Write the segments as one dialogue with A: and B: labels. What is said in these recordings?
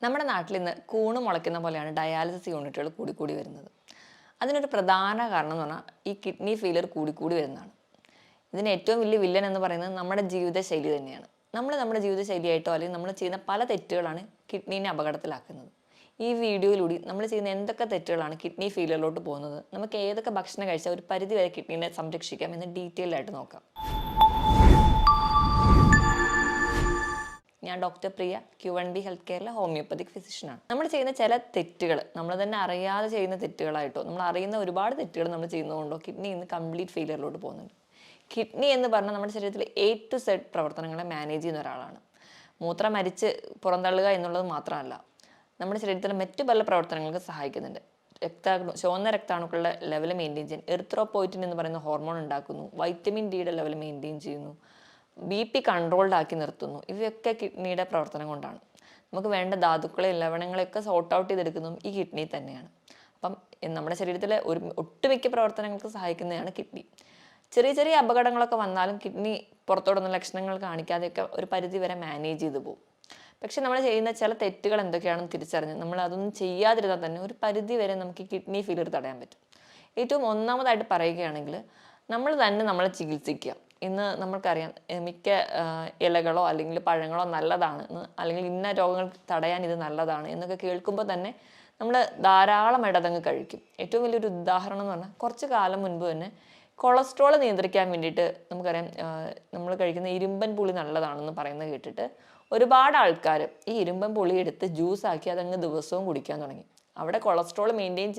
A: നമ്മുടെ നാട്ടിൽ ഇന്ന് കൂണ് മുളയ്ക്കുന്ന പോലെയാണ് ഡയാലിസിസ് യൂണിറ്റുകൾ കൂടിക്കൂടി വരുന്നത്. അതിനൊരു പ്രധാന കാരണം എന്ന് പറഞ്ഞാൽ ഈ കിഡ്നി ഫെയിലിയർ കൂടിക്കൂടി വരുന്നതാണ്. ഇതിന് ഏറ്റവും വലിയ വില്ലൻ എന്ന് പറയുന്നത് നമ്മുടെ ജീവിതശൈലി തന്നെയാണ്. നമ്മുടെ ജീവിതശൈലിയായിട്ടോ അല്ലെങ്കിൽ നമ്മൾ ചെയ്യുന്ന പല തെറ്റുകളാണ് കിഡ്നീനെ അപകടത്തിലാക്കുന്നത്. ഈ വീഡിയോയിലൂടെ നമ്മൾ ചെയ്യുന്ന എന്തൊക്കെ തെറ്റുകളാണ് കിഡ്നി ഫെയിലിയറിലോട്ട് പോകുന്നത്, നമുക്ക് ഏതൊക്കെ ഭക്ഷണം കഴിച്ചാൽ ഒരു പരിധി വരെ കിഡ്നീനെ സംരക്ഷിക്കാം എന്ന് ഡീറ്റെയിൽ ആയിട്ട് നോക്കാം. ഞാൻ ഡോക്ടർ പ്രിയ, Q1B ഹെൽത്ത് കെയറിലെ ഹോമിയോപ്പതിക് ഫിസിഷ്യനാണ്. നമ്മൾ ചെയ്യുന്ന ചില തെറ്റുകൾ നമ്മൾ തന്നെ അറിയാതെ ചെയ്യുന്ന തെറ്റുകളായിട്ടോ നമ്മൾ അറിയുന്ന ഒരുപാട് തെറ്റുകൾ നമ്മൾ ചെയ്യുന്നതുകൊണ്ടോ കിഡ്നി ഇന്ന് കംപ്ലീറ്റ് ഫെയിലിയറിലോട്ട് പോകുന്നുണ്ട്. കിഡ്നി എന്ന് പറഞ്ഞാൽ നമ്മുടെ ശരീരത്തിൽ A to Z പ്രവർത്തനങ്ങളെ മാനേജ് ചെയ്യുന്ന ഒരാളാണ്. മൂത്രം മരിച്ച് പുറന്തള്ളുക എന്നുള്ളത് മാത്രമല്ല, നമ്മുടെ ശരീരത്തിലെ മറ്റു പല പ്രവർത്തനങ്ങൾക്ക് സഹായിക്കുന്നുണ്ട്. ചുവന്ന രക്താണുക്കളുടെ ലെവൽ മെയിൻറ്റെയിൻ ചെയ്യാൻ എറിത്രോപോയിറ്റിൻ എന്ന് പറയുന്ന ഹോർമോൺ ഉണ്ടാക്കുന്നു, വൈറ്റമിൻ ഡിയുടെ ലെവൽ മെയിൻറ്റെയിൻ ചെയ്യുന്നു, BP കൺട്രോൾഡ് ആക്കി നിർത്തുന്നു. ഇവയൊക്കെ കിഡ്നിയുടെ പ്രവർത്തനം കൊണ്ടാണ്. നമുക്ക് വേണ്ട ധാതുക്കളെയും ലവണങ്ങളെയൊക്കെ സോർട്ട് ഔട്ട് ചെയ്തെടുക്കുന്നതും ഈ കിഡ്നി തന്നെയാണ്. അപ്പം നമ്മുടെ ശരീരത്തിലെ ഒട്ടുമിക്ക പ്രവർത്തനങ്ങൾക്ക് സഹായിക്കുന്നതാണ് കിഡ്നി. ചെറിയ ചെറിയ അപകടങ്ങളൊക്കെ വന്നാലും കിഡ്നി പുറത്തോടുന്ന ലക്ഷണങ്ങൾ കാണിക്കാതെയൊക്കെ ഒരു പരിധി വരെ മാനേജ് ചെയ്തു പോകും. പക്ഷെ നമ്മൾ ചെയ്യുന്ന ചില തെറ്റുകൾ എന്തൊക്കെയാണെന്ന് തിരിച്ചറിഞ്ഞ് നമ്മൾ അതൊന്നും ചെയ്യാതിരുന്നാൽ തന്നെ ഒരു പരിധി വരെ നമുക്ക് കിഡ്നി ഫെയിലിയർ തടയാൻ പറ്റും. ഏറ്റവും ഒന്നാമതായിട്ട് പറയുകയാണെങ്കിൽ നമ്മൾ തന്നെ നമ്മളെ ചികിത്സിക്കുക. ഇന്ന് നമ്മൾക്കറിയാം മിക്ക ഇലകളോ അല്ലെങ്കിൽ പഴങ്ങളോ നല്ലതാണ്, അല്ലെങ്കിൽ ഇന്ന രോഗങ്ങൾ തടയാൻ ഇത് നല്ലതാണ് എന്നൊക്കെ കേൾക്കുമ്പോൾ തന്നെ നമ്മൾ ധാരാളമായിട്ട് അതങ്ങ് കഴിക്കും. ഏറ്റവും വലിയൊരു ഉദാഹരണം എന്ന് പറഞ്ഞാൽ കുറച്ച് കാലം മുൻപ് തന്നെ കൊളസ്ട്രോൾ നിയന്ത്രിക്കാൻ വേണ്ടിയിട്ട് നമുക്കറിയാം നമ്മൾ കഴിക്കുന്ന ഇരുമ്പൻ പുളി നല്ലതാണെന്ന് പറയുന്നത് കേട്ടിട്ട് ഒരുപാട് ആൾക്കാർ ഈ ഇരുമ്പൻ പുളി എടുത്ത് ജ്യൂസാക്കി അതങ്ങ് ദിവസവും കുടിക്കാൻ തുടങ്ങി. അവിടെ കൊളസ്ട്രോൾ മെയിൻറ്റെയിൻ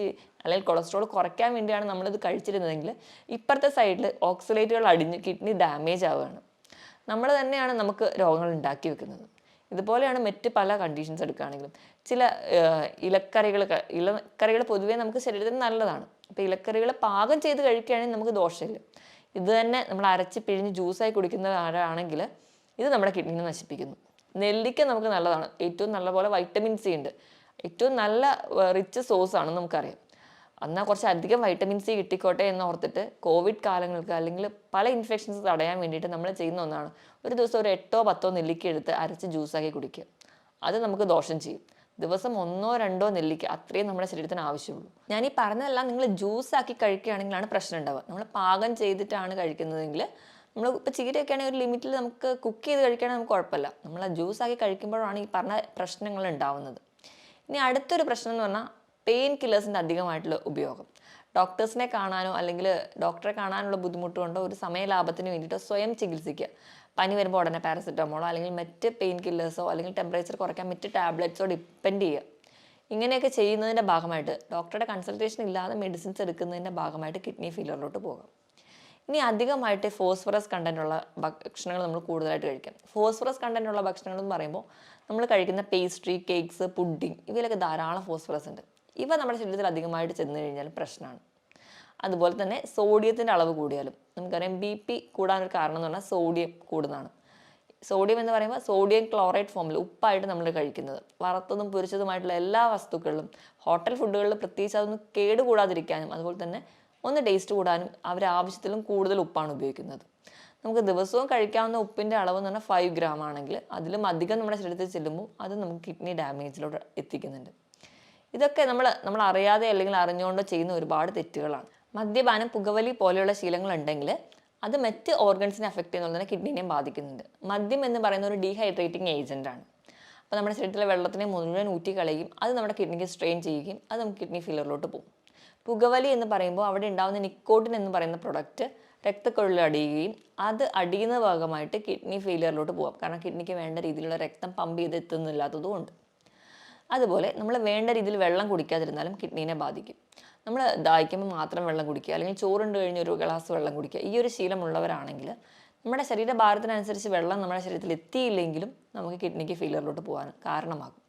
A: അല്ലെങ്കിൽ കൊളസ്ട്രോൾ കുറയ്ക്കാൻ വേണ്ടിയാണ് നമ്മളിത് കഴിച്ചിരുന്നതെങ്കിൽ ഇപ്പുറത്തെ സൈഡിൽ ഓക്സലേറ്റുകൾ അടിഞ്ഞ് കിഡ്നി ഡാമേജ് ആവുകയാണ്. നമ്മൾ തന്നെയാണ് നമുക്ക് രോഗങ്ങൾ ഉണ്ടാക്കി വെക്കുന്നത്. ഇതുപോലെയാണ് മറ്റ് പല കണ്ടീഷൻസ് എടുക്കുകയാണെങ്കിലും ചില ഇലക്കറികൾ പൊതുവേ നമുക്ക് ശരീരത്തിന് നല്ലതാണ്. അപ്പോൾ ഇലക്കറികൾ പാകം ചെയ്ത് കഴിക്കുകയാണെങ്കിൽ നമുക്ക് ദോഷമില്ല. ഇത് തന്നെ നമ്മൾ അരച്ച് പിഴിഞ്ഞ് ജ്യൂസായി കുടിക്കുന്ന ആരാണെങ്കിൽ ഇത് നമ്മുടെ കിഡ്നിനെ നശിപ്പിക്കുന്നു. നെല്ലിക്ക നമുക്ക് നല്ലതാണ്, ഏറ്റവും നല്ലപോലെ വൈറ്റമിൻ സി ഉണ്ട്, ഏറ്റവും നല്ല റിച്ച് സോഴ്സ് ആണെന്ന് നമുക്കറിയാം. എന്നാൽ കുറച്ച് അധികം വൈറ്റമിൻ സി കിട്ടിക്കോട്ടെ എന്ന് ഓർത്തിട്ട് കോവിഡ് കാലങ്ങൾക്ക് അല്ലെങ്കിൽ പല ഇൻഫെക്ഷൻസ് തടയാൻ വേണ്ടിയിട്ട് നമ്മൾ ചെയ്യുന്ന ഒന്നാണ് ഒരു ദിവസം ഒരു 8-10 നെല്ലിക്ക എടുത്ത് അരച്ച് ജ്യൂസാക്കി കുടിക്കുക. അത് നമുക്ക് ദോഷം ചെയ്യും. ദിവസം 1-2 നെല്ലിക്ക അത്രയും നമ്മുടെ ശരീരത്തിന് ആവശ്യമുള്ളൂ. ഞാൻ ഈ പറഞ്ഞതെല്ലാം നിങ്ങൾ ജ്യൂസാക്കി കഴിക്കുകയാണെങ്കിലാണ് പ്രശ്നം ഉണ്ടാവുക. നമ്മൾ പാകം ചെയ്തിട്ടാണ് കഴിക്കുന്നതെങ്കിൽ നമ്മൾ ഇപ്പോൾ ചീരയൊക്കെ ആണെങ്കിൽ ഒരു ലിമിറ്റിൽ നമുക്ക് കുക്ക് ചെയ്ത് കഴിക്കുകയാണെങ്കിൽ നമുക്ക് കുഴപ്പമില്ല. നമ്മൾ ജ്യൂസാക്കി കഴിക്കുമ്പോഴാണ് ഈ പറഞ്ഞ പ്രശ്നങ്ങൾ ഉണ്ടാവുന്നത്. ഇനി അടുത്തൊരു പ്രശ്നം എന്ന് പറഞ്ഞാൽ പെയിൻ കില്ലേഴ്സിൻ്റെ അധികമായിട്ടുള്ള ഉപയോഗം. ഡോക്ടേഴ്സിനെ കാണാനോ അല്ലെങ്കിൽ ഡോക്ടറെ കാണാനുള്ള ബുദ്ധിമുട്ട് കൊണ്ടോ ഒരു സമയലാഭത്തിന് വേണ്ടിയിട്ടോ സ്വയം ചികിത്സിക്കുക. പനി വരുമ്പോൾ ഉടനെ പാരസെറ്റമോളോ അല്ലെങ്കിൽ മറ്റ് പെയിൻ കില്ലേഴ്സോ അല്ലെങ്കിൽ ടെമ്പറേച്ചർ കുറയ്ക്കാൻ മറ്റ് ടാബ്ലറ്റ്സോ ഡിപ്പെൻഡ് ചെയ്യുക. ഇങ്ങനെയൊക്കെ ചെയ്യുന്നതിൻ്റെ ഭാഗമായിട്ട് ഡോക്ടറുടെ കൺസൾട്ടേഷൻ ഇല്ലാതെ മെഡിസിൻസ് എടുക്കുന്നതിൻ്റെ ഭാഗമായിട്ട് കിഡ്നി ഫെയിലിയറിലോട്ട് പോകാം. ഇനി അധികമായിട്ട് ഫോസ്ഫറസ് കണ്ടൻറ്റുള്ള ഭക്ഷണങ്ങൾ നമ്മൾ കൂടുതലായിട്ട് കഴിക്കാം. ഫോസ്ഫറസ് കണ്ടൻറ്റുള്ള ഭക്ഷണങ്ങൾ എന്ന് പറയുമ്പോൾ നമ്മൾ കഴിക്കുന്ന പേസ്ട്രി, കേക്ക്സ്, പുഡിംഗ് ഇവയിലൊക്കെ ധാരാളം ഫോസ്ഫറസ് ഉണ്ട്. ഇവ നമ്മുടെ ശരീരത്തിൽ അധികമായിട്ട് ചെന്ന് കഴിഞ്ഞാൽ പ്രശ്നമാണ്. അതുപോലെ തന്നെ സോഡിയത്തിൻ്റെ അളവ് കൂടിയാലും നമുക്കറിയാം BP കൂടാനൊരു കാരണം എന്ന് പറഞ്ഞാൽ സോഡിയം കൂടുന്നതാണ്. സോഡിയം എന്ന് പറയുമ്പോൾ സോഡിയം ക്ലോറൈഡ് ഫോമിൽ ഉപ്പായിട്ട് നമ്മൾ കഴിക്കുന്നത് വറുത്തതും പൊരിച്ചതുമായിട്ടുള്ള എല്ലാ വസ്തുക്കളിലും ഹോട്ടൽ ഫുഡുകളിൽ പ്രത്യേകിച്ച് അതൊന്നും കേടുകൂടാതിരിക്കാനും അതുപോലെ തന്നെ ഒന്ന് ടേസ്റ്റ് കൂടാനും ആവശ്യത്തിലും കൂടുതൽ ഉപ്പാണ് ഉപയോഗിക്കുന്നത്. നമുക്ക് ദിവസവും കഴിക്കാവുന്ന ഉപ്പിൻ്റെ അളവ് എന്ന് പറഞ്ഞാൽ 5 ഗ്രാം ആണെങ്കിൽ അതിലും അധികം നമ്മുടെ ശരീരത്തിൽ ചെല്ലുമ്പോൾ അത് നമുക്ക് കിഡ്നി ഡാമേജിലോട്ട് എത്തിക്കുന്നുണ്ട്. ഇതൊക്കെ നമ്മൾ അറിയാതെ അല്ലെങ്കിൽ അറിഞ്ഞുകൊണ്ടോ ചെയ്യുന്ന ഒരുപാട് തെറ്റുകളാണ്. മദ്യപാനം, പുകവലി പോലെയുള്ള ശീലങ്ങൾ ഉണ്ടെങ്കിൽ അത് മറ്റ് ഓർഗൻസിനെ അഫക്റ്റ് ചെയ്യുന്നത് തന്നെ കിഡ്നിനെയും ബാധിക്കുന്നുണ്ട്. മദ്യം എന്ന് പറയുന്ന ഒരു ഡീഹൈഡ്രേറ്റിംഗ് ഏജൻറ്റാണ്. അപ്പോൾ നമ്മുടെ ശരീരത്തിലെ വെള്ളത്തിനെ മുഴുവൻ ഊറ്റി കളയുകയും അത് നമ്മുടെ കിഡ്നിക്ക് സ്ട്രെയിൻ ചെയ്യുകയും അത് നമുക്ക് കിഡ്നി ഫെയിലിയറിലോട്ട് പോകും. പുകവലി എന്ന് പറയുമ്പോൾ അവിടെ ഉണ്ടാകുന്ന നിക്കോട്ടിൻ എന്ന് പറയുന്ന പ്രൊഡക്റ്റ് രക്തക്കുഴലിൽ അടിയുകയും അത് അടിയുന്ന ഭാഗമായിട്ട് കിഡ്നി ഫെയിലിയറിലോട്ട് പോകാം. കാരണം കിഡ്നിക്ക് വേണ്ട രീതിയിലുള്ള രക്തം പമ്പ് ചെയ്ത് എത്തുന്നില്ലാത്തതുകൊണ്ട്. അതുപോലെ നമ്മൾ വേണ്ട രീതിയിൽ വെള്ളം കുടിക്കാതിരുന്നാലും കിഡ്നീനെ ബാധിക്കും. നമ്മൾ ദാഹിക്കുമ്പോൾ മാത്രം വെള്ളം കുടിക്കുക അല്ലെങ്കിൽ ചോറുണ്ട് കഴിഞ്ഞ് ഒരു ഗ്ലാസ് വെള്ളം കുടിക്കുക, ഈ ഒരു ശീലമുള്ളവരാണെങ്കിൽ നമ്മുടെ ശരീരഭാരത്തിനനുസരിച്ച് വെള്ളം നമ്മുടെ ശരീരത്തിൽ എത്തിയില്ലെങ്കിലും നമുക്ക് കിഡ്നിക്ക് ഫെയിലിയറിലോട്ട് പോകാൻ കാരണമാകും.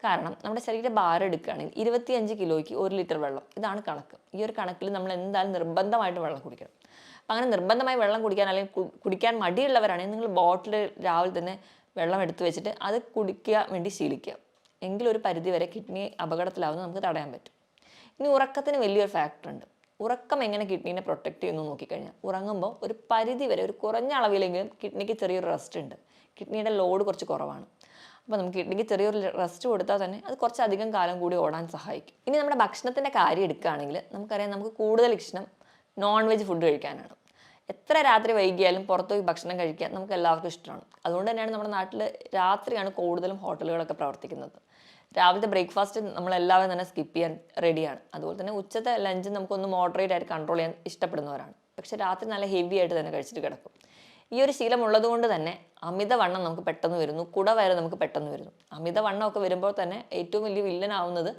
A: കാരണം നമ്മുടെ ശരീരഭാരം എടുക്കുകയാണെങ്കിൽ 25 കിലോയ്ക്ക് 1 ലിറ്റർ വെള്ളം, ഇതാണ് കണക്ക്. ഈ ഒരു കണക്കിൽ നമ്മൾ എന്തായാലും നിർബന്ധമായിട്ട് വെള്ളം കുടിക്കണം. അപ്പം അങ്ങനെ നിർബന്ധമായി വെള്ളം കുടിക്കാൻ അല്ലെങ്കിൽ കുടിക്കാൻ മടിയുള്ളവരാണെങ്കിൽ നിങ്ങൾ ബോട്ടിൽ രാവിലെ തന്നെ വെള്ളം എടുത്ത് വെച്ചിട്ട് അത് കുടിക്കാൻ വേണ്ടി ശീലിക്കുക. എങ്കിലൊരു പരിധി വരെ കിഡ്നി അപകടത്തിലാവുന്നത് നമുക്ക് തടയാൻ പറ്റും. ഇനി ഉറക്കത്തിന് വലിയൊരു ഫാക്ടർ ഉണ്ട്. ഉറക്കം എങ്ങനെ കിഡ്നീനെ പ്രൊട്ടക്റ്റ് ചെയ്യുന്നു നോക്കിക്കഴിഞ്ഞാൽ ഉറങ്ങുമ്പോൾ ഒരു പരിധി വരെ ഒരു കുറഞ്ഞ അളവിലെങ്കിലും കിഡ്നിക്ക് ചെറിയൊരു റെസ്റ്റ് ഉണ്ട്. കിഡ്നിയുടെ ലോഡ് കുറച്ച് കുറവാണ്. അപ്പോൾ നമുക്ക് കിഡ്നിക്ക് ചെറിയൊരു റെസ്റ്റ് കൊടുത്താൽ തന്നെ അത് കുറച്ചധികം കാലം കൂടി ഓടാൻ സഹായിക്കും. ഇനി നമ്മുടെ ഭക്ഷണത്തിൻ്റെ കാര്യം എടുക്കുകയാണെങ്കിൽ നമുക്കറിയാം, നമുക്ക് കൂടുതൽ ഇഷ്ടം നോൺ വെജ് ഫുഡ് കഴിക്കാനാണ്. എത്ര രാത്രി വൈകിയാലും പുറത്ത് പോയി ഭക്ഷണം കഴിക്കാൻ നമുക്ക് എല്ലാവർക്കും ഇഷ്ടമാണ്. അതുകൊണ്ട് തന്നെയാണ് നമ്മുടെ നാട്ടിൽ രാത്രിയാണ് കൂടുതലും ഹോട്ടലുകളൊക്കെ പ്രവർത്തിക്കുന്നത്. രാവിലത്തെ ബ്രേക്ക്ഫാസ്റ്റ് നമ്മളെല്ലാവരും തന്നെ സ്കിപ്പ് ചെയ്യാൻ റെഡിയാണ്. അതുപോലെ തന്നെ ഉച്ചത്തെ ലഞ്ച് നമുക്കൊന്ന് മോഡറേറ്റ് ആയിട്ട് കൺട്രോൾ ചെയ്യാൻ ഇഷ്ടപ്പെടുന്നവരാണ്. പക്ഷെ രാത്രി നല്ല ഹെവി ആയിട്ട് തന്നെ കഴിച്ചിട്ട് കിടക്കും. ഈ ഒരു ശീലം ഉള്ളതുകൊണ്ട് തന്നെ അമിതവണ്ണം നമുക്ക് പെട്ടെന്ന് വരുന്നു, കുടവയറ് നമുക്ക് പെട്ടെന്ന് വരുന്നു. അമിതവണ്ണമൊക്കെ വരുമ്പോൾ തന്നെ ഏറ്റവും വലിയ വില്ലനാവുന്നത്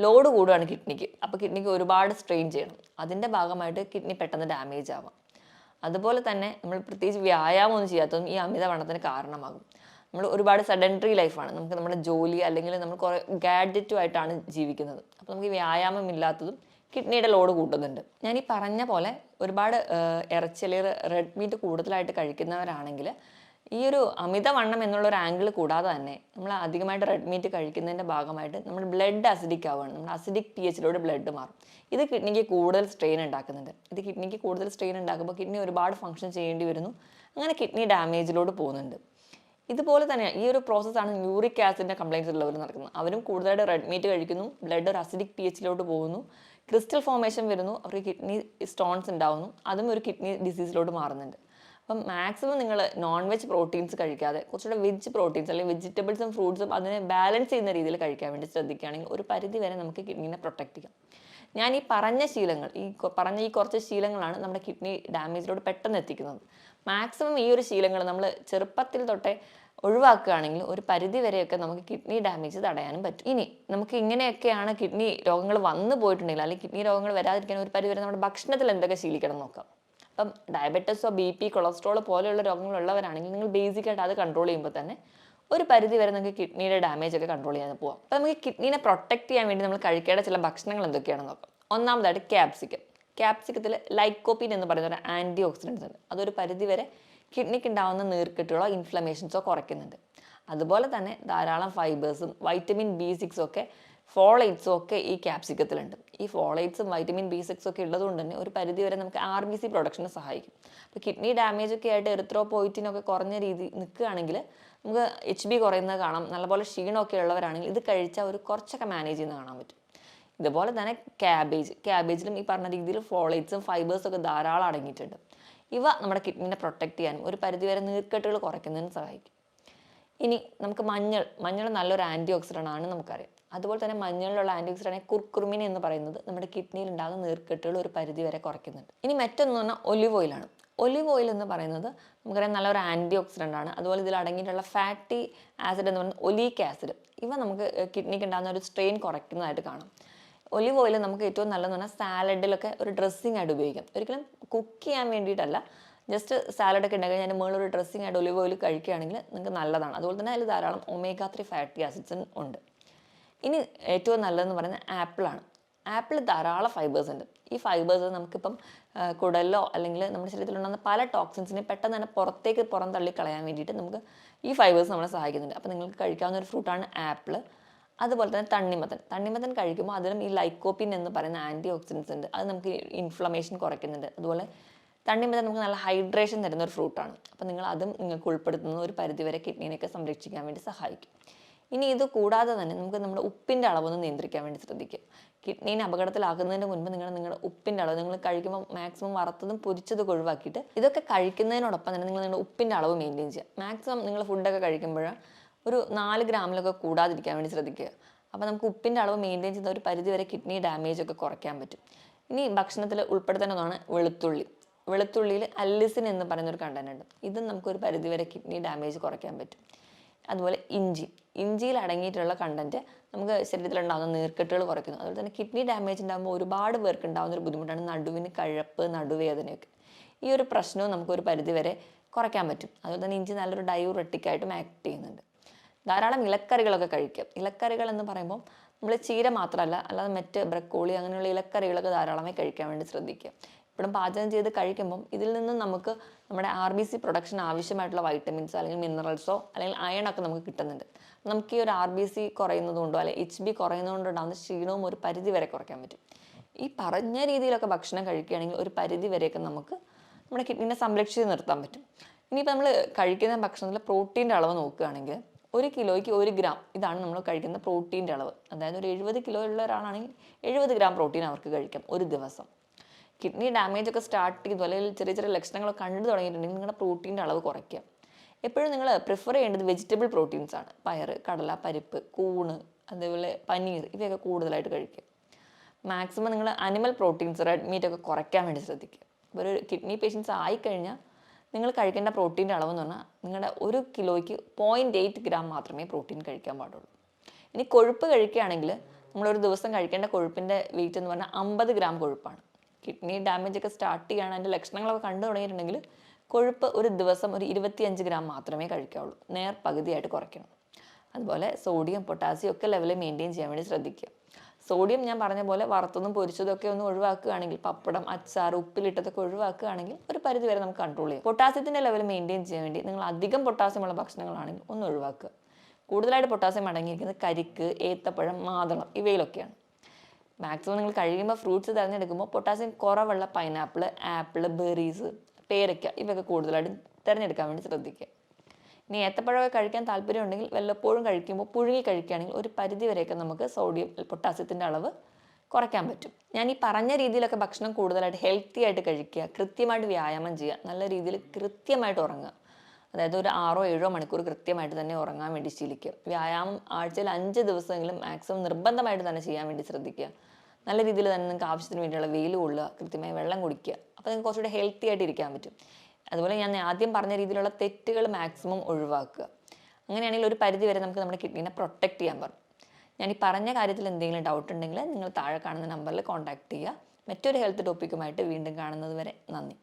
A: ലോഡ് കൂടുകയാണ് കിഡ്നിക്ക്. അപ്പോൾ കിഡ്നിക്ക് ഒരുപാട് സ്ട്രെയിൻ ചെയ്യണം. അതിൻ്റെ ഭാഗമായിട്ട് കിഡ്നി പെട്ടെന്ന് ഡാമേജ് ആവാം. അതുപോലെ തന്നെ നമ്മൾ പ്രത്യേകിച്ച് വ്യായാമം ഒന്നും ചെയ്യാത്തതും ഈ അമിതവണ്ണത്തിന് കാരണമാകും. നമ്മൾ ഒരുപാട് സെഡൻറ്ററി ലൈഫാണ്, നമുക്ക് നമ്മുടെ ജോലി അല്ലെങ്കിൽ നമ്മൾ കുറേ ഗാഡ്ജറ്റുമായിട്ടാണ് ജീവിക്കുന്നത്. അപ്പോൾ നമുക്ക് ഈ വ്യായാമം ഇല്ലാത്തതും കിഡ്നിയുടെ ലോഡ് കൂട്ടുന്നുണ്ട്. ഞാൻ ഈ പറഞ്ഞ പോലെ ഒരുപാട് ഇറച്ചി അല്ലെങ്കിൽ റെഡ് മീറ്റ് കൂടുതലായിട്ട് കഴിക്കുന്നവരാണെങ്കിൽ ഈ ഒരു അമിതവണ്ണം എന്നുള്ളൊരു ആംഗിൾ കൂടാതെ തന്നെ നമ്മൾ അധികമായിട്ട് റെഡ് മീറ്റ് കഴിക്കുന്നതിൻ്റെ ഭാഗമായിട്ട് നമ്മൾ ബ്ലഡ് അസിഡിക് ആവുകയാണ്. നമ്മൾ അസിഡിക് pH ബ്ലഡ് മാറും. ഇത് കിഡ്നിക്ക് കൂടുതൽ സ്ട്രെയിൻ ഉണ്ടാക്കുന്നുണ്ട്. ഇത് കിഡ്നിക്ക് കൂടുതൽ സ്ട്രെയിൻ ഉണ്ടാക്കുമ്പോൾ കിഡ്നി ഒരുപാട് ഫങ്ഷൻ ചെയ്യേണ്ടി വരുന്നു. അങ്ങനെ കിഡ്നി ഡാമേജിലോട്ട് പോകുന്നുണ്ട്. ഇതുപോലെ തന്നെ ഈ ഒരു പ്രോസസ്സാണ് യൂറിക് ആസിഡിൻ്റെ കംപ്ലയിൻസ് ഉള്ളവർ നടക്കുന്നത്. അവരും കൂടുതലായിട്ട് റെഡ് മീറ്റ് കഴിക്കുന്നു, ബ്ലഡ് ഒരു അസിഡിക് pH പോകുന്നു, ക്രിസ്റ്റൽ ഫോർമേഷൻ വരുന്നു, അവർക്ക് കിഡ്നി സ്റ്റോൺസ് ഉണ്ടാവുന്നു. അതും ഒരു കിഡ്നി ഡിസീസിലോട്ട് മാറുന്നുണ്ട്. അപ്പം മാക്സിമം നിങ്ങൾ നോൺ വെജ് പ്രോട്ടീൻസ് കഴിക്കാതെ കുറച്ചുകൂടെ വെജ് പ്രോട്ടീൻസ് അല്ലെങ്കിൽ വെജിറ്റബിൾസും ഫ്രൂട്ട്സും അതിനെ ബാലൻസ് ചെയ്യുന്ന രീതിയിൽ കഴിക്കാൻ വേണ്ടി ശ്രദ്ധിക്കുകയാണെങ്കിൽ ഒരു പരിധി വരെ നമുക്ക് കിഡ്നീനെ പ്രൊട്ടക്റ്റ് ചെയ്യാം. ഞാൻ ഈ പറഞ്ഞ ശീലങ്ങൾ, ഈ കുറച്ച് ശീലങ്ങളാണ് നമ്മുടെ കിഡ്നി ഡാമേജിലോട്ട് പെട്ടെന്ന് എത്തിക്കുന്നത്. മാക്സിമം ഈ ഒരു ശീലങ്ങൾ നമ്മൾ ചെറുപ്പത്തിൽ തൊട്ടേ ഒഴിവാക്കുകയാണെങ്കിൽ ഒരു പരിധി വരെയൊക്കെ നമുക്ക് കിഡ്നി ഡാമേജ് തടയാനും പറ്റും. ഇനി നമുക്ക് ഇങ്ങനെയൊക്കെയാണ് കിഡ്നി രോഗങ്ങൾ വന്നു പോയിട്ടുണ്ടെങ്കിൽ അല്ലെങ്കിൽ കിഡ്നി രോഗങ്ങൾ വരാതിരിക്കാൻ ഒരു പരിധി വരെ നമ്മുടെ ഭക്ഷണത്തിൽ എന്തൊക്കെ ശീലിക്കണം നോക്കാം. അപ്പം ഡയബറ്റീസോ BP കൊളസ്ട്രോൾ പോലെയുള്ള രോഗങ്ങളുള്ളവരാണെങ്കിൽ നിങ്ങൾ ബേസിക്കായിട്ട് അത് കൺട്രോൾ ചെയ്യുമ്പോൾ തന്നെ ഒരു പരിധി വരെ നമുക്ക് കിഡ്നിയുടെ ഡാമേജ് ഒക്കെ കൺട്രോൾ ചെയ്യാൻ പോകാം. അപ്പോൾ നമുക്ക് കിഡ്നീനെ പ്രൊട്ടക്ട് ചെയ്യാൻ വേണ്ടി നമ്മൾ കഴിക്കേണ്ട ചില ഭക്ഷണങ്ങൾ എന്തൊക്കെയാണെന്ന് നോക്കാം. ഒന്നാമതായിട്ട് ക്യാപ്സിക്കം. ക്യാപ്സിക്കത്തിൽ ലൈക്കോപ്പീൻ എന്ന് പറയുന്ന ഒരു ആൻറ്റി ഓക്സിഡൻസ് ഉണ്ട്. അതൊരു പരിധി വരെ കിഡ്നിക്ക് ഉണ്ടാകുന്ന നീർക്കെട്ടുകളോ ഇൻഫ്ലമേഷൻസോ കുറയ്ക്കുന്നുണ്ട്. അതുപോലെ തന്നെ ധാരാളം ഫൈബേഴ്സും വൈറ്റമിൻ B6 ഒക്കെ ഫോളേറ്റ്സും ഒക്കെ ഈ ക്യാപ്സിക്കത്തിലുണ്ട്. ഈ ഫോളേറ്റ്സും വൈറ്റമിൻ B6 ഒക്കെ ഉള്ളതുകൊണ്ട് തന്നെ ഒരു പരിധി വരെ നമുക്ക് RBC പ്രൊഡക്ഷന് സഹായിക്കും. അപ്പോൾ കിഡ്നി ഡാമേജ് ഒക്കെ ആയിട്ട് എറിത്രോപോയിറ്റിനൊക്കെ കുറഞ്ഞ രീതി നിൽക്കുകയാണെങ്കിൽ നമുക്ക് HB കുറയുന്നത് കാണാം. നല്ലപോലെ ക്ഷീണമൊക്കെ ഉള്ളവരാണെങ്കിൽ ഇത് കഴിച്ചാൽ ഒരു കുറച്ചൊക്കെ മാനേജ് ചെയ്യുന്നത് കാണാൻ പറ്റും. ഇതുപോലെ തന്നെ ക്യാബേജിലും ഈ പറഞ്ഞ രീതിയിൽ ഫോളേറ്റ്സും ഫൈബേഴ്സും ഒക്കെ ധാരാളം അടങ്ങിയിട്ടുണ്ട്. ഇവ നമ്മുടെ കിഡ്നിനെ പ്രൊട്ടക്ട് ചെയ്യാനും ഒരു പരിധിവരെ നീർക്കെട്ടുകൾ കുറയ്ക്കുന്നതിന് സഹായിക്കും. ഇനി നമുക്ക് മഞ്ഞൾ നല്ലൊരു ആൻറ്റി ഓക്സിഡൻ്റ് ആണ് നമുക്കറിയാം. അതുപോലെ തന്നെ മഞ്ഞളിലുള്ള ആൻറ്റി ഓക്സിഡൻ്റ് കുർക്കുമിൻ എന്ന് പറയുന്നത് നമ്മുടെ കിഡ്നിയിൽ ഉണ്ടാകുന്ന നീർക്കെട്ടുകൾ ഒരു പരിധി വരെ കുറയ്ക്കുന്നുണ്ട്. ഇനി മറ്റൊന്ന് പറഞ്ഞാൽ ഒലിവ് ഓയിലാണ്. ഒലിവ് ഓയിൽ എന്ന് പറയുന്നത് നമുക്കറിയാം നല്ലൊരു ആൻറ്റി ഓക്സിഡൻ്റ് ആണ്. അതുപോലെ ഇതിൽ അടങ്ങിയിട്ടുള്ള ഫാറ്റി ആസിഡ് എന്ന് പറയുന്നത് ഒലീക് ആസിഡ്, ഇവ നമുക്ക് കിഡ്നിക്ക് ഉണ്ടാകുന്ന ഒരു സ്ട്രെയിൻ കുറയ്ക്കുന്നതായിട്ട് കാണാം. ഒലിവ് ഓയിൽ നമുക്ക് ഏറ്റവും നല്ലതെന്ന് പറഞ്ഞാൽ സാലഡിലൊക്കെ ഒരു ഡ്രസ്സിംഗ് ആയിട്ട് ഉപയോഗിക്കാം. ഒരിക്കലും കുക്ക് ചെയ്യാൻ വേണ്ടിയിട്ടല്ല, ജസ്റ്റ് സാലഡൊക്കെ ഉണ്ടാക്കി അതിൻ്റെ മുകളിലൊരു ഡ്രസ്സിംഗ് ആയിട്ട് ഒലിവ് ഓയിൽ കഴിക്കുകയാണെങ്കിൽ നിങ്ങൾക്ക് നല്ലതാണ്. അതുപോലെ തന്നെ അതിൽ ധാരാളം omega-3 ഫാറ്റി ആസിഡ്സും ഉണ്ട്. ഇനി ഏറ്റവും നല്ലതെന്ന് പറയുന്നത് ആപ്പിളാണ്. ആപ്പിൾ ധാരാളം ഫൈബേഴ്സ് ഉണ്ട്. ഈ ഫൈബേഴ്സ് നമുക്കിപ്പം കുടലിലോ അല്ലെങ്കിൽ നമ്മുടെ ശരീരത്തിലുണ്ടാകുന്ന പല ടോക്സിൻസിനെ പെട്ടെന്ന് തന്നെ പുറം തള്ളിക്കളയാൻ വേണ്ടിയിട്ട് നമുക്ക് ഈ ഫൈബേഴ്സ് നമ്മളെ സഹായിക്കുന്നുണ്ട്. അപ്പോൾ നിങ്ങൾക്ക് കഴിക്കാവുന്ന ഒരു ഫ്രൂട്ടാണ് ആപ്പിൾ. അതുപോലെ തന്നെ തണ്ണിമത്തൻ കഴിക്കുമ്പോൾ അതിലും ഈ ലൈക്കോപ്പിൻ എന്ന് പറയുന്ന ആൻറ്റി ഓക്സിഡൻസ് ഉണ്ട്. അത് നമുക്ക് ഇൻഫ്ലമേഷൻ കുറയ്ക്കുന്നുണ്ട്. അതുപോലെ തണ്ണിമത്തൻ നമുക്ക് നല്ല ഹൈഡ്രേഷൻ തരുന്ന ഒരു ഫ്രൂട്ടാണ്. അപ്പോൾ അതും നിങ്ങൾക്ക് ഉൾപ്പെടുത്തുന്ന ഒരു പരിധിവരെ കിഡ്നിനെയൊക്കെ സംരക്ഷിക്കാൻ വേണ്ടി സഹായിക്കും. ഇനി ഇത് കൂടാതെ തന്നെ നമുക്ക് നമ്മുടെ ഉപ്പിൻ്റെ അളവൊന്ന് നിയന്ത്രിക്കാൻ വേണ്ടി ശ്രദ്ധിക്കുക. കിഡ്നീനെ അപകടത്തിലാക്കുന്നതിന് മുൻപ് നിങ്ങളുടെ ഉപ്പിൻ്റെ അളവ് നിങ്ങൾ കഴിക്കുമ്പോൾ മാക്സിമം വറുത്തതും പൊരിച്ചതൊക്കെ ഒഴിവാക്കിയിട്ട് ഇതൊക്കെ കഴിക്കുന്നതിനോടൊപ്പം തന്നെ നിങ്ങളുടെ ഉപ്പിൻ്റെ അളവ് മെയിൻറ്റെയിൻ ചെയ്യുക. മാക്സിമം നിങ്ങൾ ഫുഡൊക്കെ കഴിക്കുമ്പോൾ ഒരു 4 ഗ്രാമിലൊക്കെ കൂടാതിരിക്കാൻ വേണ്ടി ശ്രദ്ധിക്കുക. അപ്പോൾ നമുക്ക് ഉപ്പിൻ്റെ അളവ് മെയിൻറ്റെയിൻ ചെയ്യുന്ന ഒരു പരിധി വരെ കിഡ്നി ഡാമേജ് ഒക്കെ കുറയ്ക്കാൻ പറ്റും. ഇനി ഭക്ഷണത്തിൽ ഉൾപ്പെടുത്തേണ്ട ഒന്നാണ് വെളുത്തുള്ളിയിൽ അല്ലിസിൻ എന്ന് പറയുന്ന ഒരു കണ്ടന്റ് ഉണ്ട്. ഇതും നമുക്കൊരു പരിധി വരെ കിഡ്നി ഡാമേജ് കുറയ്ക്കാൻ പറ്റും. അതുപോലെ ഇഞ്ചിയിൽ അടങ്ങിയിട്ടുള്ള കണ്ടന്റ് നമുക്ക് ശരീരത്തിലുണ്ടാകുന്ന നീർക്കെട്ടുകൾ കുറയ്ക്കുന്നു. അതുപോലെ തന്നെ കിഡ്നി ഡാമേജ് ഉണ്ടാകുമ്പോൾ ഒരുപാട് പേർക്ക് ഉണ്ടാകുന്ന ഒരു ബുദ്ധിമുട്ടാണ് നടുവിന് കഴപ്പ്, നടുവേദനയൊക്കെ. ഈ ഒരു പ്രശ്നവും നമുക്കൊരു പരിധി വരെ കുറയ്ക്കാൻ പറ്റും. അതുപോലെ തന്നെ ഇഞ്ചി നല്ലൊരു ഡയൂറെറ്റിക്കായിട്ടും ആക്ട് ചെയ്യുന്നുണ്ട്. ധാരാളം ഇലക്കറികളൊക്കെ കഴിക്കുക. ഇലക്കറികൾ എന്ന് പറയുമ്പോൾ നമ്മൾ ചീര മാത്രമല്ല, അല്ലാതെ മറ്റ് ബ്രക്കോളി അങ്ങനെയുള്ള ഇലക്കറികളൊക്കെ ധാരാളമായി കഴിക്കാൻ വേണ്ടി ശ്രദ്ധിക്കുക. ഇപ്പോഴും പാചകം ചെയ്ത് കഴിക്കുമ്പം ഇതിൽ നിന്ന് നമുക്ക് നമ്മുടെ RBC പ്രൊഡക്ഷൻ ആവശ്യമായിട്ടുള്ള വൈറ്റമിൻസോ അല്ലെങ്കിൽ മിനറൽസോ അല്ലെങ്കിൽ അയണൊക്കെ നമുക്ക് കിട്ടുന്നുണ്ട്. നമുക്ക് ഈ ഒരു RBC കുറയുന്നതുകൊണ്ടോ അല്ലെങ്കിൽ HB കുറയുന്നതുകൊണ്ടോ ഉണ്ടാകുന്ന ക്ഷീണവും ഒരു പരിധി വരെ കുറയ്ക്കാൻ പറ്റും. ഈ പറഞ്ഞ രീതിയിലൊക്കെ ഭക്ഷണം കഴിക്കുകയാണെങ്കിൽ ഒരു പരിധി വരെയൊക്കെ നമുക്ക് നമ്മുടെ കിഡ്നിനെ സംരക്ഷിച്ച് നിർത്താൻ പറ്റും. ഇനിയിപ്പോൾ നമ്മൾ കഴിക്കുന്ന ഭക്ഷണത്തിൽ പ്രോട്ടീൻ്റെ അളവ് നോക്കുകയാണെങ്കിൽ 1 കിലോയ്ക്ക് 1 ഗ്രാം ഇതാണ് നമ്മൾ കഴിക്കുന്ന പ്രോട്ടീൻ്റെ അളവ്. അതായത് ഒരു 70 കിലോ ഉള്ള ഒരാളാണെങ്കിൽ 70 ഗ്രാം പ്രോട്ടീൻ അവർക്ക് കഴിക്കാം ഒരു ദിവസം. കിഡ്നി ഡാമേജ് ഒക്കെ സ്റ്റാർട്ട് ചെയ്തു അല്ലെങ്കിൽ ചെറിയ ചെറിയ ലക്ഷണങ്ങളൊക്കെ കണ്ടു തുടങ്ങിയിട്ടുണ്ടെങ്കിൽ നിങ്ങളുടെ പ്രോട്ടീൻ്റെ അളവ് കുറയ്ക്കുക. എപ്പോഴും നിങ്ങൾ പ്രിഫർ ചെയ്യേണ്ടത് വെജിറ്റബിൾ പ്രോട്ടീൻസ് ആണ്. പയർ, കടല, പരിപ്പ്, കൂണ്, അതേപോലെ പനീർ ഇവയൊക്കെ കൂടുതലായിട്ട് കഴിക്കുക. മാക്സിമം നിങ്ങൾ അനിമൽ പ്രോട്ടീൻസ്, റെഡ് മീറ്റ് ഒക്കെ കുറയ്ക്കാൻ വേണ്ടി ശ്രദ്ധിക്കുക. അപ്പോൾ ഒരു കിഡ്നി പേഷ്യൻസ് ആയിക്കഴിഞ്ഞാൽ നിങ്ങൾ കഴിക്കേണ്ട പ്രോട്ടീൻ്റെ അളവെന്ന് പറഞ്ഞാൽ നിങ്ങളുടെ 1 കിലോയ്ക്ക് 0.8 ഗ്രാം മാത്രമേ പ്രോട്ടീൻ കഴിക്കാൻ പാടുള്ളൂ. ഇനി കൊഴുപ്പ് കഴിക്കുകയാണെങ്കിൽ നമ്മളൊരു ദിവസം കഴിക്കേണ്ട കൊഴുപ്പിൻ്റെ വെയിറ്റ് എന്ന് പറഞ്ഞാൽ 50 ഗ്രാം കൊഴുപ്പാണ്. കിഡ്നി ഡാമേജ് ഒക്കെ സ്റ്റാർട്ട് ചെയ്യുകയാണ്, അതിൻ്റെ ലക്ഷണങ്ങളൊക്കെ കണ്ടു തുടങ്ങിയിട്ടുണ്ടെങ്കിൽ കൊഴുപ്പ് ഒരു ദിവസം ഒരു 25 ഗ്രാം മാത്രമേ കഴിക്കാവുള്ളൂ. പകുതിയായിട്ട് കുറയ്ക്കണം. അതുപോലെ സോഡിയം, പൊട്ടാസ്യം ഒക്കെ ലെവൽ മെയിൻറ്റെയിൻ ചെയ്യാൻ വേണ്ടി ശ്രദ്ധിക്കുക. സോഡിയം ഞാൻ പറഞ്ഞ പോലെ വറുത്തതും പൊരിച്ചതൊക്കെ ഒന്ന് ഒഴിവാക്കുകയാണെങ്കിൽ, പപ്പടം, അച്ചാർ, ഉപ്പിലിട്ടതൊക്കെ ഒഴിവാക്കുകയാണെങ്കിൽ ഒരു പരിധി വരെ നമുക്ക് കൺട്രോൾ ചെയ്യാം. പൊട്ടാസ്യത്തിൻ്റെ ലെവൽ മെയിൻറ്റെയിൻ ചെയ്യാൻ വേണ്ടി നിങ്ങൾ അധികം പൊട്ടാസ്യമുള്ള ഭക്ഷണങ്ങളാണെങ്കിൽ ഒന്ന് ഒഴിവാക്കുക. കൂടുതലായിട്ട് പൊട്ടാസ്യം അടങ്ങിയിരിക്കുന്നത് കരിക്ക്, ഏത്തപ്പഴം, മാതളം ഇവയിലൊക്കെയാണ്. മാക്സിമം നിങ്ങൾ കഴിയുമ്പോൾ ഫ്രൂട്ട്സ് തിരഞ്ഞെടുക്കുമ്പോൾ പൊട്ടാസ്യം കുറവുള്ള പൈനാപ്പിൾ, ആപ്പിൾ, ബെറീസ്, പേരയ്ക്ക ഇവയൊക്കെ കൂടുതലായിട്ടും തിരഞ്ഞെടുക്കാൻ വേണ്ടി ശ്രദ്ധിക്കുക. ഇനി ഏത്തപ്പഴമൊക്കെ കഴിക്കാൻ താല്പര്യം ഉണ്ടെങ്കിൽ വല്ലപ്പോഴും കഴിക്കുമ്പോൾ പുഴുങ്ങി കഴിക്കുകയാണെങ്കിൽ ഒരു പരിധി വരെയൊക്കെ നമുക്ക് സോഡിയം, പൊട്ടാസ്യത്തിൻ്റെ അളവ് കുറയ്ക്കാൻ പറ്റും. ഞാൻ ഈ പറഞ്ഞ രീതിയിലൊക്കെ ഭക്ഷണം കൂടുതലായിട്ട് ഹെൽത്തി ആയിട്ട് കഴിക്കുക, കൃത്യമായിട്ട് വ്യായാമം ചെയ്യുക, നല്ല രീതിയിൽ കൃത്യമായിട്ട് ഉറങ്ങുക. അതായത് ഒരു 6-7 മണിക്കൂർ കൃത്യമായിട്ട് തന്നെ ഉറങ്ങാൻ വേണ്ടി ശീലിക്കുക. വ്യായാമം ആഴ്ചയിൽ 5 ദിവസമെങ്കിലും മാക്സിമം നിർബന്ധമായിട്ട് തന്നെ ചെയ്യാൻ വേണ്ടി ശ്രദ്ധിക്കുക. നല്ല രീതിയിൽ തന്നെ നിങ്ങൾക്ക് ആവശ്യത്തിന് വേണ്ടിയുള്ള വെയിൽ കൊള്ളുക, കൃത്യമായി വെള്ളം കുടിക്കുക. അപ്പോൾ നിങ്ങൾക്ക് കുറച്ചുകൂടി ഹെൽത്തി ആയിട്ട് ഇരിക്കാൻ പറ്റും. അതുപോലെ ഞാൻ ആദ്യം പറഞ്ഞ രീതിയിലുള്ള തെറ്റുകൾ മാക്സിമം ഒഴിവാക്കുക. അങ്ങനെയാണെങ്കിൽ ഒരു പരിധി വരെ നമുക്ക് നമ്മുടെ കിഡ്നീനെ പ്രൊട്ടക്റ്റ് ചെയ്യാൻ പറ്റും. ഞാൻ ഈ പറഞ്ഞ കാര്യത്തിൽ എന്തെങ്കിലും ഡൗട്ട് ഉണ്ടെങ്കിൽ നിങ്ങൾ താഴെ കാണുന്ന നമ്പറിൽ കോൺടാക്ട് ചെയ്യുക. മറ്റൊരു ഹെൽത്ത് ടോപ്പിക്കുമായിട്ട് വീണ്ടും കാണുന്നത് വരെ നന്ദി.